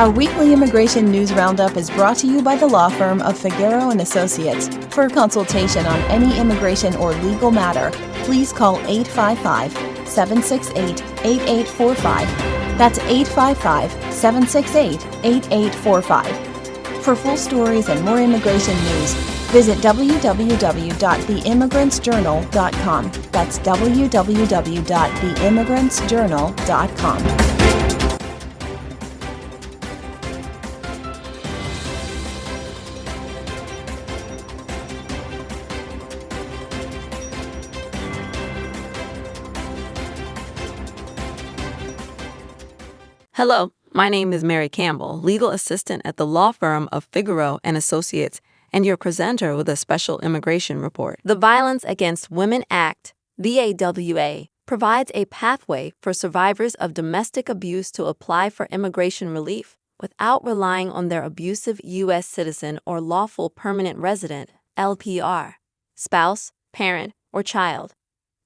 Our weekly immigration news roundup is brought to you by the law firm of Figueroa and Associates. For consultation on any immigration or legal matter, please call 855-768-8845. That's 855-768-8845. For full stories and more immigration news, visit www.theimmigrantsjournal.com. That's www.theimmigrantsjournal.com. Hello, my name is Mary Campbell, legal assistant at the law firm of Figueroa and Associates, and your presenter with a special immigration report. The Violence Against Women Act, VAWA, provides a pathway for survivors of domestic abuse to apply for immigration relief without relying on their abusive U.S. citizen or lawful permanent resident, LPR, spouse, parent, or child.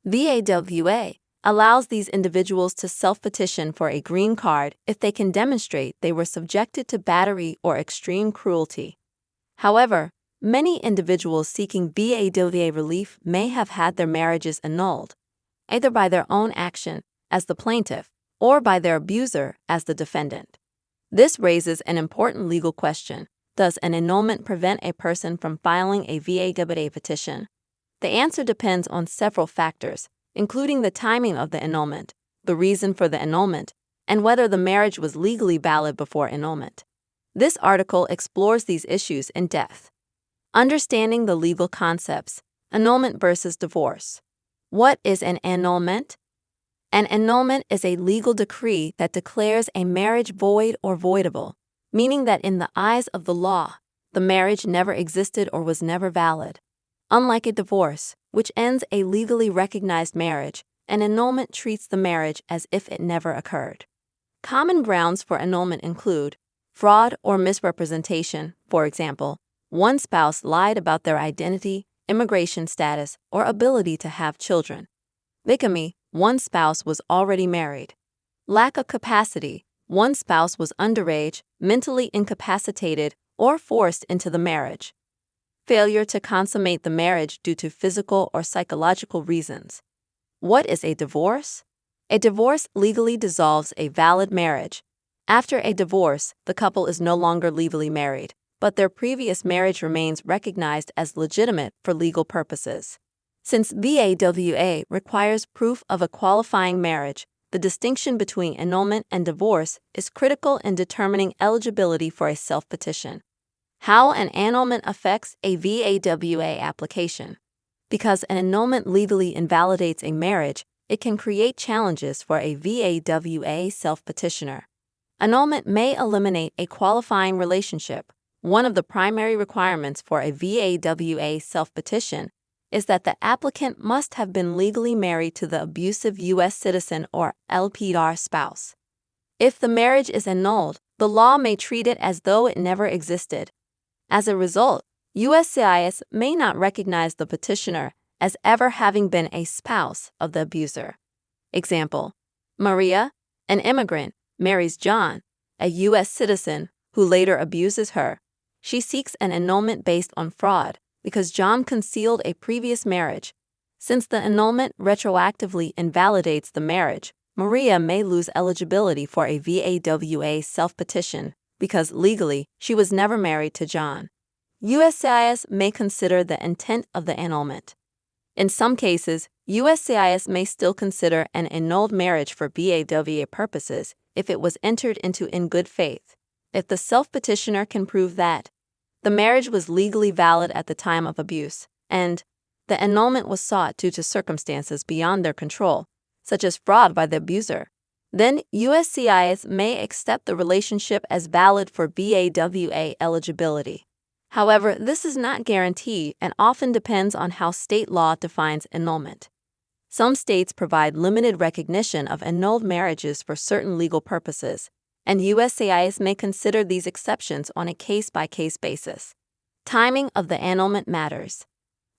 VAWA allows these individuals to self-petition for a green card if they can demonstrate they were subjected to battery or extreme cruelty. However, many individuals seeking VAWA relief may have had their marriages annulled, either by their own action as the plaintiff or by their abuser as the defendant. This raises an important legal question. Does an annulment prevent a person from filing a VAWA petition? The answer depends on several factors, including the timing of the annulment, the reason for the annulment, and whether the marriage was legally valid before annulment. This article explores these issues in depth. Understanding the legal concepts, annulment versus divorce. What is an annulment? An annulment is a legal decree that declares a marriage void or voidable, meaning that in the eyes of the law, the marriage never existed or was never valid. Unlike a divorce, which ends a legally recognized marriage, an annulment treats the marriage as if it never occurred. Common grounds for annulment include fraud or misrepresentation. For example, one spouse lied about their identity, immigration status, or ability to have children. Bigamy, one spouse was already married. Lack of capacity, one spouse was underage, mentally incapacitated, or forced into the marriage. Failure to consummate the marriage due to physical or psychological reasons. What is a divorce? A divorce legally dissolves a valid marriage. After a divorce, the couple is no longer legally married, but their previous marriage remains recognized as legitimate for legal purposes. Since VAWA requires proof of a qualifying marriage, the distinction between annulment and divorce is critical in determining eligibility for a self-petition. How an annulment affects a VAWA application. Because an annulment legally invalidates a marriage, it can create challenges for a VAWA self-petitioner. Annulment may eliminate a qualifying relationship. One of the primary requirements for a VAWA self-petition is that the applicant must have been legally married to the abusive U.S. citizen or LPR spouse. If the marriage is annulled, the law may treat it as though it never existed. As a result, USCIS may not recognize the petitioner as ever having been a spouse of the abuser. Example: Maria, an immigrant, marries John, a U.S. citizen who later abuses her. She seeks an annulment based on fraud because John concealed a previous marriage. Since the annulment retroactively invalidates the marriage, Maria may lose eligibility for a VAWA self-petition because legally she was never married to John. USCIS may consider the intent of the annulment. In some cases, USCIS may still consider an annulled marriage for VAWA purposes if it was entered into in good faith, if the self-petitioner can prove that the marriage was legally valid at the time of abuse, and the annulment was sought due to circumstances beyond their control, such as fraud by the abuser. Then USCIS may accept the relationship as valid for VAWA eligibility. However, this is not guaranteed and often depends on how state law defines annulment. Some states provide limited recognition of annulled marriages for certain legal purposes, and USCIS may consider these exceptions on a case-by-case basis. Timing of the annulment matters.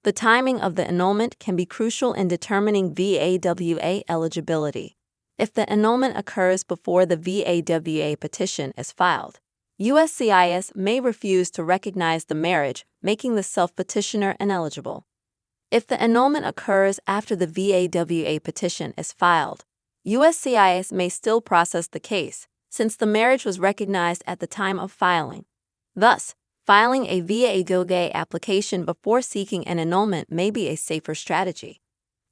The timing of the annulment can be crucial in determining VAWA eligibility. If the annulment occurs before the VAWA petition is filed, USCIS may refuse to recognize the marriage, making the self-petitioner ineligible. If the annulment occurs after the VAWA petition is filed, USCIS may still process the case, since the marriage was recognized at the time of filing. Thus, filing a VAWA application before seeking an annulment may be a safer strategy.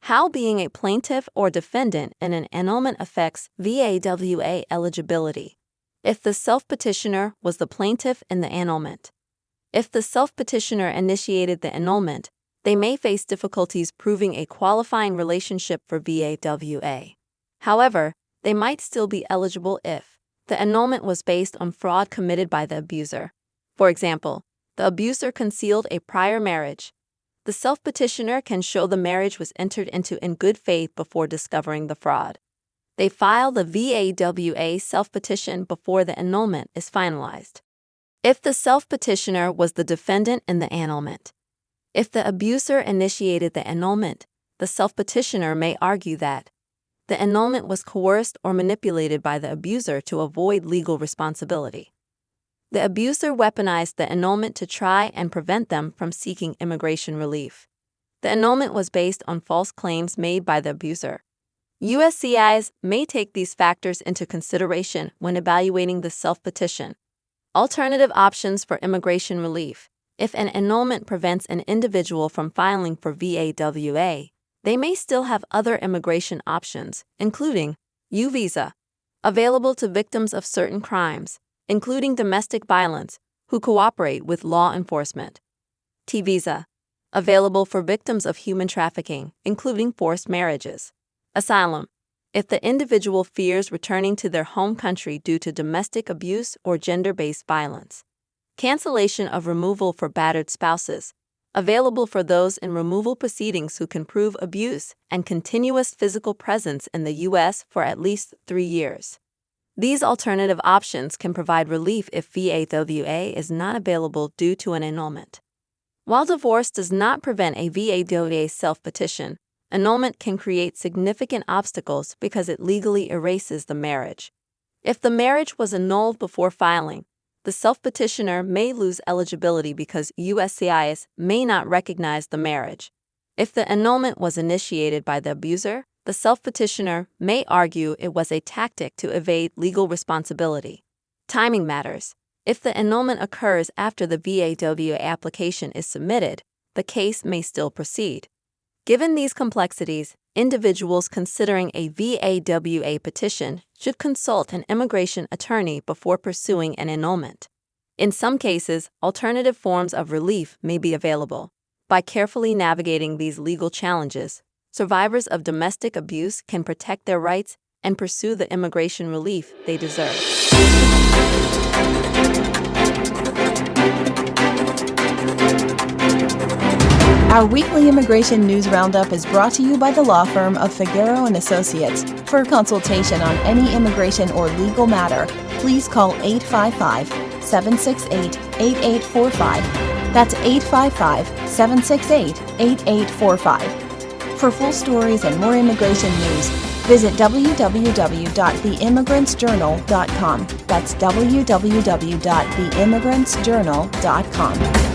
How being a plaintiff or defendant in an annulment affects VAWA eligibility. If the self-petitioner was the plaintiff in the annulment. If the self-petitioner initiated the annulment, they may face difficulties proving a qualifying relationship for VAWA. However, they might still be eligible if the annulment was based on fraud committed by the abuser. For example, the abuser concealed a prior marriage. The self-petitioner can show the marriage was entered into in good faith before discovering the fraud. They file the VAWA self-petition before the annulment is finalized. If the self-petitioner was the defendant in the annulment. If the abuser initiated the annulment, the self-petitioner may argue that the annulment was coerced or manipulated by the abuser to avoid legal responsibility. The abuser weaponized the annulment to try and prevent them from seeking immigration relief. The annulment was based on false claims made by the abuser. USCIS may take these factors into consideration when evaluating the self-petition. Alternative options for immigration relief. If an annulment prevents an individual from filing for VAWA, they may still have other immigration options, including U-Visa, available to victims of certain crimes, including domestic violence, who cooperate with law enforcement. T-Visa, available for victims of human trafficking, including forced marriages. Asylum, if the individual fears returning to their home country due to domestic abuse or gender-based violence. Cancellation of removal for battered spouses, available for those in removal proceedings who can prove abuse and continuous physical presence in the U.S. for at least 3 years. These alternative options can provide relief if VAWA is not available due to an annulment. While divorce does not prevent a VAWA self-petition, annulment can create significant obstacles because it legally erases the marriage. If the marriage was annulled before filing, the self-petitioner may lose eligibility because USCIS may not recognize the marriage. If the annulment was initiated by the abuser, the self-petitioner may argue it was a tactic to evade legal responsibility. Timing matters. If the annulment occurs after the VAWA application is submitted, the case may still proceed. Given these complexities, individuals considering a VAWA petition should consult an immigration attorney before pursuing an annulment. In some cases, alternative forms of relief may be available. By carefully navigating these legal challenges, survivors of domestic abuse can protect their rights and pursue the immigration relief they deserve. Our weekly immigration news roundup is brought to you by the law firm of Figueroa & Associates. For a consultation on any immigration or legal matter, please call 855-768-8845. That's 855-768-8845. For full stories and more immigration news, visit www.theimmigrantsjournal.com. That's www.theimmigrantsjournal.com.